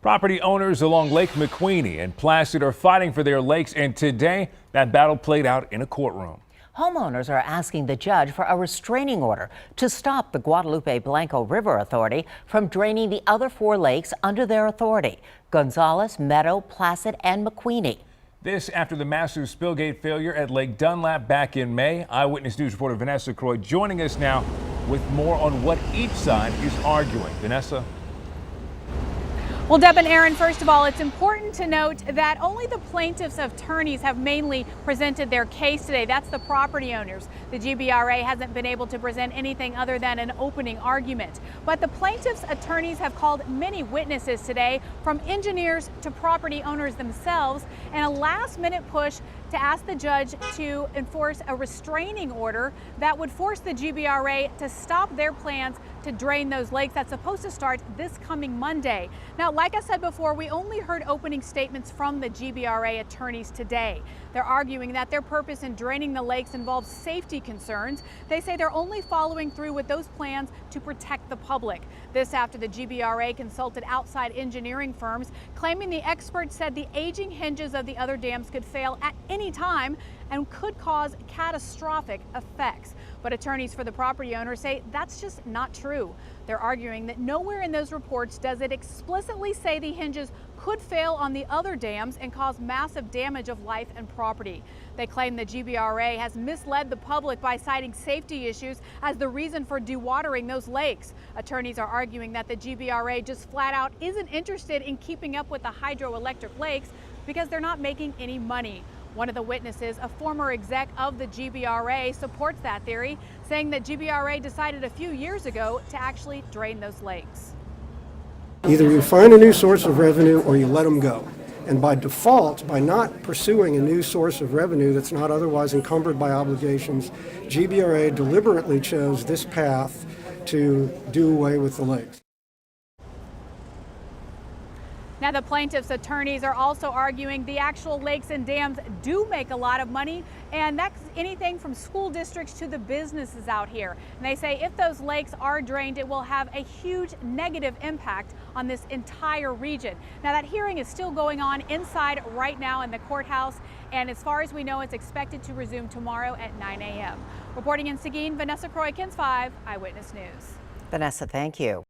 Property owners along Lake McQueeney and Placid are fighting for their lakes, and today that battle played out in a courtroom. Homeowners are asking the judge for a restraining order to stop the Guadalupe-Blacno River Authority from draining the other 4 lakes under their authority: Gonzales, Meadow, Placid, and McQueeney. This after the massive spillgate failure at Lake Dunlap back in May. Eyewitness News reporter Vanessa Croy joining us now with more on what each side is arguing. Vanessa? Well, Deb and Aaron, first of all, it's important to note that only the plaintiffs' attorneys have mainly presented their case today. That's the property owners. The GBRA hasn't been able to present anything other than an opening argument. But the plaintiffs' attorneys have called many witnesses today, from engineers to property owners themselves, in a last-minute push to ask the judge to enforce a restraining order that would force the GBRA to stop their plans to drain those lakes. That's supposed to start this coming Monday. Now, like I said before, we only heard opening statements from the GBRA attorneys today. They're arguing that their purpose in draining the lakes involves safety concerns. They say they're only following through with those plans to protect the public. This after the GBRA consulted outside engineering firms, claiming the experts said the aging hinges of the other dams could fail at any time and could cause catastrophic effects. But attorneys for the property owners say that's just not true. They're arguing that nowhere in those reports does it explicitly say the hinges could fail on the other dams and cause massive damage of life and property. They claim the GBRA has misled the public by citing safety issues as the reason for dewatering those lakes. Attorneys are arguing that the GBRA just flat out isn't interested in keeping up with the hydroelectric lakes because they're not making any money. One of the witnesses, a former exec of the GBRA, supports that theory, saying that GBRA decided a few years ago to actually drain those lakes. Either you find a new source of revenue or you let them go. And by default, by not pursuing a new source of revenue that's not otherwise encumbered by obligations, GBRA deliberately chose this path to do away with the lakes. Now, the plaintiffs' attorneys are also arguing the actual lakes and dams do make a lot of money, and that's anything from school districts to the businesses out here. And they say if those lakes are drained, it will have a huge negative impact on this entire region. Now, that hearing is still going on inside right now in the courthouse, and as far as we know, it's expected to resume tomorrow at 9 a.m. Reporting in Seguin, Vanessa Croy, KENS 5 Eyewitness News. Vanessa, thank you.